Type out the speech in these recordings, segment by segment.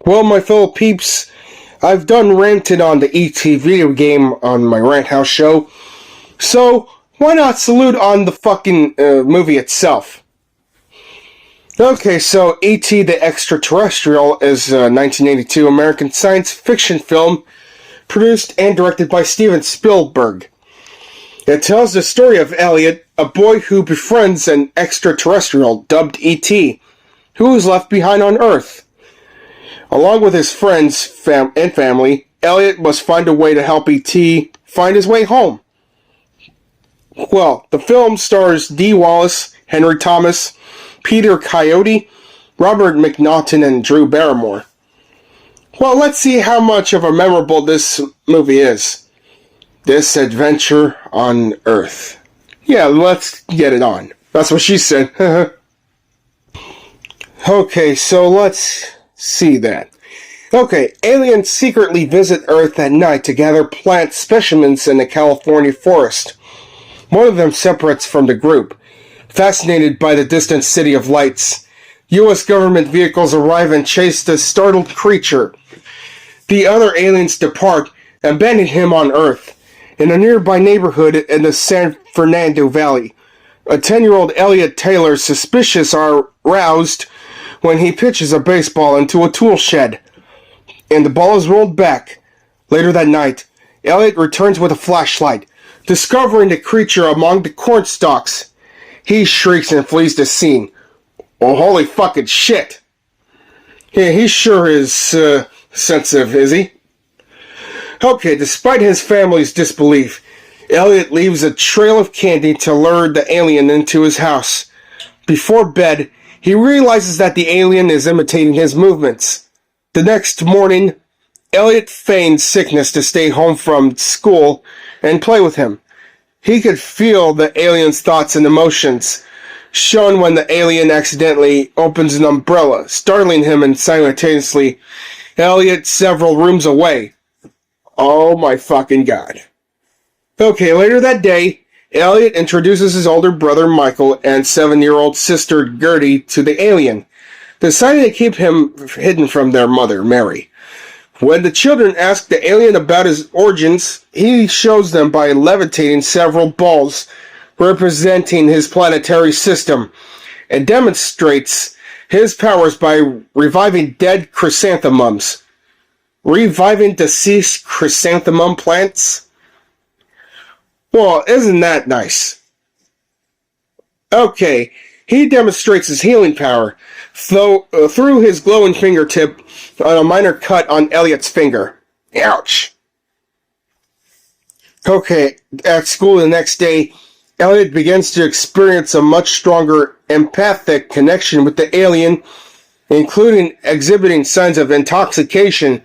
Well, my fellow peeps, I've done ranted on the E.T. video game on my Rant House show, so why not salute on the fucking movie itself? Okay, so E.T. the Extraterrestrial is a 1982 American science fiction film produced and directed by Steven Spielberg. It tells the story of Elliot, a boy who befriends an extraterrestrial dubbed E.T., who is left behind on Earth. Along with his friends and family, Elliot must find a way to help E.T. find his way home. Well, the film stars Dee Wallace, Henry Thomas, Peter Coyote, Robert McNaughton, and Drew Barrymore. Well, let's see how much of a memorable this movie is. This adventure on Earth. Yeah, let's get it on. That's what she said. Okay, so let's see that. Okay, aliens secretly visit Earth at night to gather plant specimens in the California forest. One of them separates from the group. Fascinated by the distant city of lights, U.S. government vehicles arrive and chase the startled creature. The other aliens depart, abandoning him on Earth. In a nearby neighborhood in the San Fernando Valley, a 10-year-old Elliot Taylor suspicious are roused when he pitches a baseball into a tool shed, and the ball is rolled back. Later that night, Elliot returns with a flashlight, discovering the creature among the corn stalks. He shrieks and flees the scene. Oh, holy fucking shit. Yeah, he sure is, sensitive, is he? Okay, despite his family's disbelief, Elliot leaves a trail of candy to lure the alien into his house. Before bed, he realizes that the alien is imitating his movements. The next morning, Elliot feigns sickness to stay home from school and play with him. He could feel the alien's thoughts and emotions, shown when the alien accidentally opens an umbrella, startling him, and simultaneously, Elliot several rooms away. Oh my fucking god. Okay, later that day, Elliot introduces his older brother Michael and 7-year-old sister Gertie to the alien, deciding to keep him hidden from their mother, Mary. When the children ask the alien about his origins, he shows them by levitating several balls representing his planetary system, and demonstrates his powers by reviving dead chrysanthemums. Reviving deceased chrysanthemum plants? Well, isn't that nice? Okay, he demonstrates his healing power through his glowing fingertip on a minor cut on Elliot's finger. Ouch! Okay, at school the next day, Elliot begins to experience a much stronger empathic connection with the alien, including exhibiting signs of intoxication,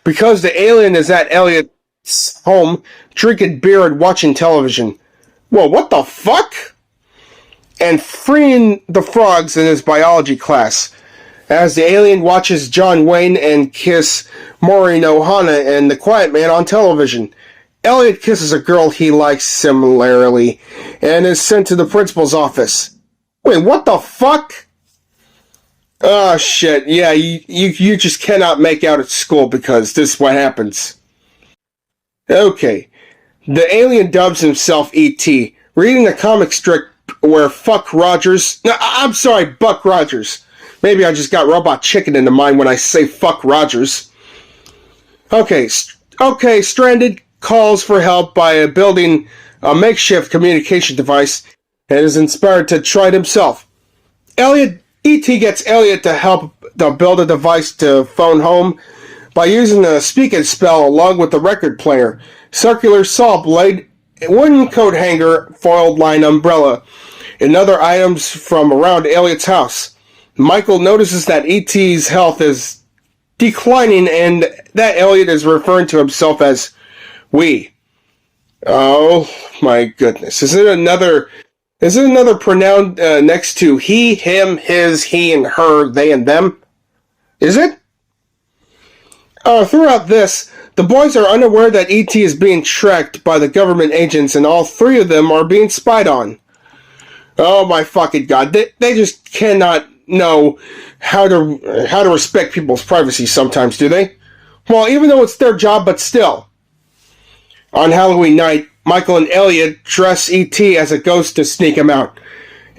because the alien is at Elliot's home, drinking beer and watching television. Whoa, what the fuck? And freeing the frogs in his biology class, as the alien watches John Wayne and kiss Maureen Ohana and The Quiet Man on television. Elliot kisses a girl he likes similarly, and is sent to the principal's office. Wait, what the fuck? Oh shit, yeah, you just cannot make out at school because this is what happens. Okay, the alien dubs himself E.T., reading a comic strip where Buck Rogers... No, I'm sorry, Buck Rogers. Maybe I just got Robot Chicken into mind when I say fuck Rogers. Okay, Stranded calls for help by building a makeshift communication device and is inspired to try it himself. E.T. gets Elliot to help to build a device to phone home by using a speak and spell along with the record player, circular saw blade, wooden coat hanger, foiled line umbrella, and other items from around Elliot's house. Michael notices that E.T.'s health is declining and that Elliot is referring to himself as we. Oh my goodness. Is it another pronoun next to he, him, his, he, and her, they, and them? Is it? Throughout this, the boys are unaware that E.T. is being tracked by the government agents, and all three of them are being spied on. Oh my fucking god. They just cannot know how to respect people's privacy sometimes, do they? Well, even though it's their job, but still. On Halloween night, Michael and Elliot dress E.T. as a ghost to sneak him out.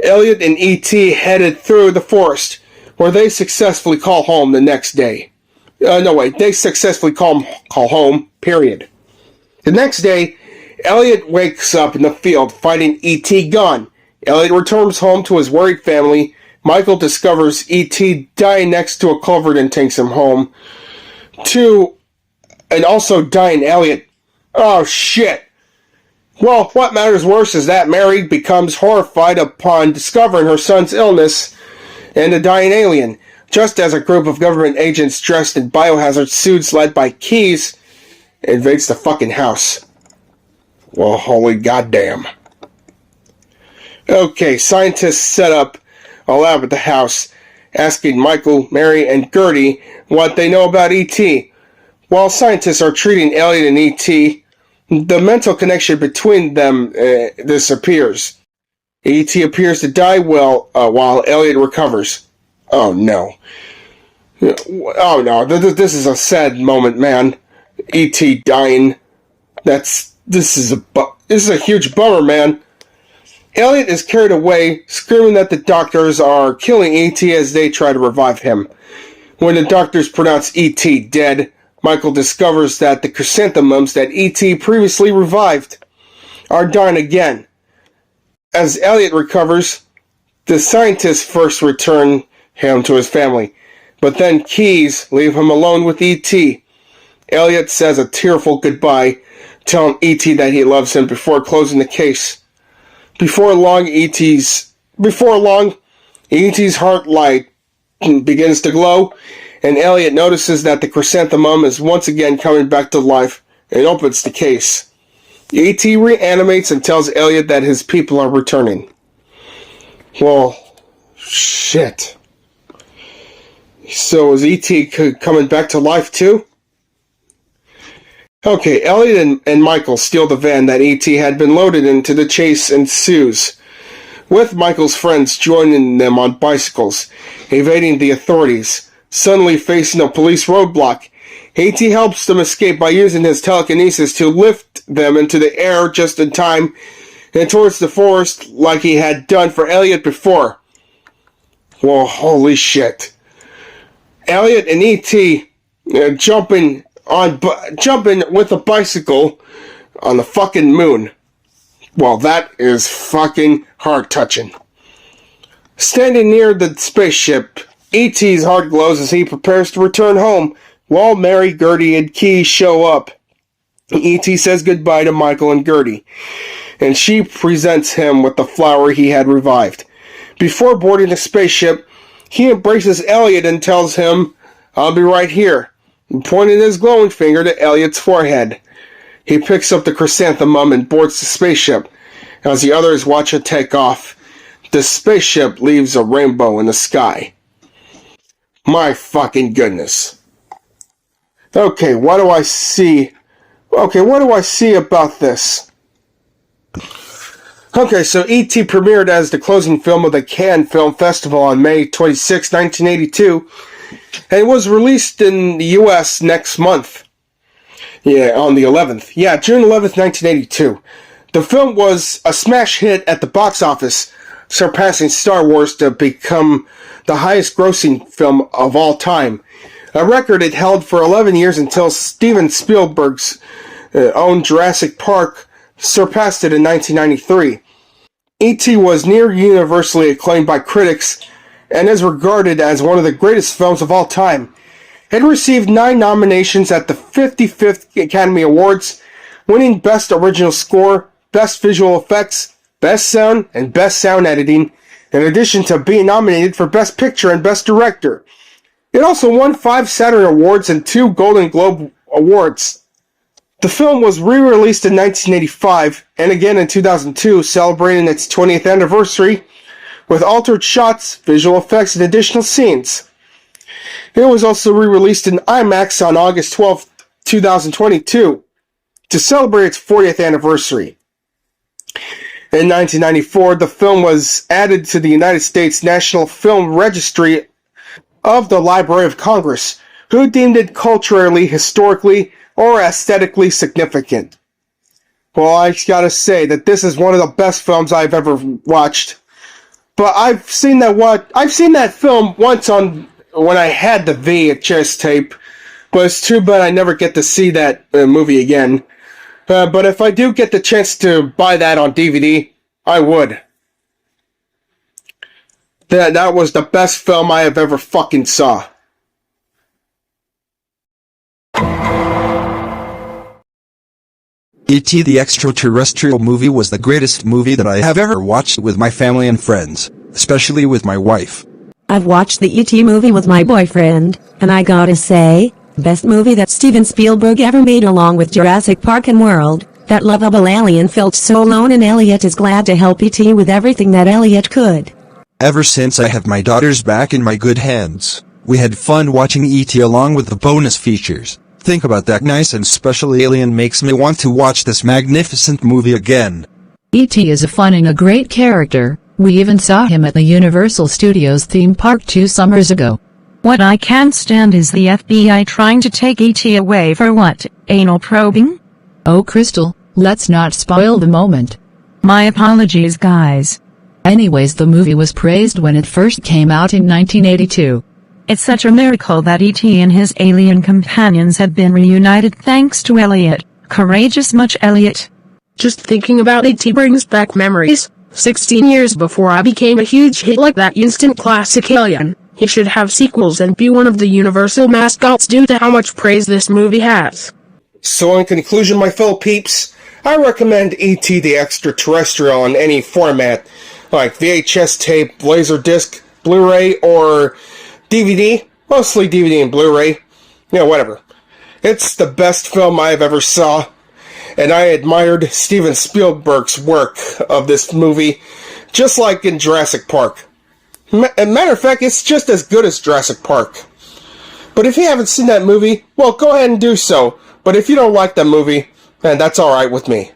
Elliot and E.T. headed through the forest, where they successfully call home the next day. They successfully call home, period. The next day, Elliot wakes up in the field, finding E.T. gone. Elliot returns home to his worried family. Michael discovers E.T. dying next to a culvert and takes him home. And also dying Elliot. Oh, shit. Well, what matters worse is that Mary becomes horrified upon discovering her son's illness and a dying alien, just as a group of government agents dressed in biohazard suits led by Keys invades the fucking house. Well, holy goddamn. Okay, scientists set up a lab at the house, asking Michael, Mary, and Gertie what they know about E.T. While scientists are treating Elliot and E.T., the mental connection between them disappears. E.T. appears to die while Elliot recovers. Oh no. Oh no, this is a sad moment, man. E.T. dying. This is a huge bummer, man. Elliot is carried away, screaming that the doctors are killing E.T. as they try to revive him. When the doctors pronounce E.T. dead, Michael discovers that the chrysanthemums that E.T. previously revived are dying again. As Elliot recovers, the scientists first return him to his family, but then Keys leave him alone with E.T. Elliot says a tearful goodbye, telling E.T. that he loves him before closing the case. Before long, E.T.'s heart light begins to glow, and Elliot notices that the chrysanthemum is once again coming back to life and opens the case. E.T. reanimates and tells Elliot that his people are returning. Well, shit. So is E.T. coming back to life too? Okay, Elliot and Michael steal the van that E.T. had been loaded into. The chase ensues, with Michael's friends joining them on bicycles, evading the authorities. Suddenly facing a police roadblock, E.T. helps them escape by using his telekinesis to lift them into the air just in time and towards the forest like he had done for Elliot before. Well, holy shit. Elliot and E.T. Jumping with a bicycle on the fucking moon. Well, that is fucking heart-touching. Standing near the spaceship, E.T.'s heart glows as he prepares to return home, while Mary, Gertie, and Key show up. E.T. says goodbye to Michael and Gertie, and she presents him with the flower he had revived. Before boarding the spaceship, he embraces Elliot and tells him, "I'll be right here," pointing his glowing finger to Elliot's forehead. He picks up the chrysanthemum and boards the spaceship. As the others watch it take off, the spaceship leaves a rainbow in the sky. My fucking goodness. Okay, what do I see? Okay, what do I see about this? Okay, so E.T. premiered as the closing film of the Cannes Film Festival on May 26, 1982, and it was released in the U.S. next month. Yeah, on the 11th. Yeah, June 11th, 1982. The film was a smash hit at the box office, surpassing Star Wars to become the highest grossing film of all time. A record it held for 11 years until Steven Spielberg's own Jurassic Park surpassed it in 1993. E.T. was near universally acclaimed by critics and is regarded as one of the greatest films of all time. It received 9 nominations at the 55th Academy Awards, winning Best Original Score, Best Visual Effects, Best Sound, and Best Sound Editing, in addition to being nominated for Best Picture and Best Director. It also won 5 Saturn Awards and 2 Golden Globe Awards. The film was re-released in 1985 and again in 2002, celebrating its 20th anniversary with altered shots, visual effects, and additional scenes. It was also re-released in IMAX on August 12, 2022, to celebrate its 40th anniversary. In 1994, the film was added to the United States National Film Registry of the Library of Congress, who deemed it culturally, historically, or aesthetically significant. Well, I gotta say that this is one of the best films I've ever watched. But I've seen that film once when I had the VHS tape, but it's too bad I never get to see that movie again. But if I do get the chance to buy that on DVD, I would. That was the best film I have ever fucking saw. E.T. the Extraterrestrial movie was the greatest movie that I have ever watched with my family and friends, especially with my wife. I've watched the E.T. movie with my boyfriend, and I gotta say, best movie that Steven Spielberg ever made along with Jurassic Park and World. That lovable alien felt so alone and Elliot is glad to help E.T. with everything that Elliot could. Ever since I have my daughters back in my good hands, we had fun watching E.T. along with the bonus features. Think about that nice and special alien makes me want to watch this magnificent movie again. E.T. is a fun and a great character. We even saw him at the Universal Studios theme park 2 summers ago. What I can't stand is the FBI trying to take E.T. away for what, anal probing? Oh Crystal, let's not spoil the moment. My apologies guys. Anyways, the movie was praised when it first came out in 1982. It's such a miracle that E.T. and his alien companions have been reunited thanks to Elliot. Courageous much Elliot. Just thinking about E.T. brings back memories. 16 years before I became a huge hit like that instant classic alien. He should have sequels and be one of the Universal mascots due to how much praise this movie has. So in conclusion, my fellow peeps, I recommend E.T. the Extraterrestrial in any format, like VHS tape, Laserdisc, Blu-ray, or DVD, mostly DVD and Blu-ray, whatever. It's the best film I've ever saw, and I admired Steven Spielberg's work of this movie, just like in Jurassic Park. Matter of fact, it's just as good as Jurassic Park. But if you haven't seen that movie, well, go ahead and do so. But if you don't like that movie, then that's alright with me.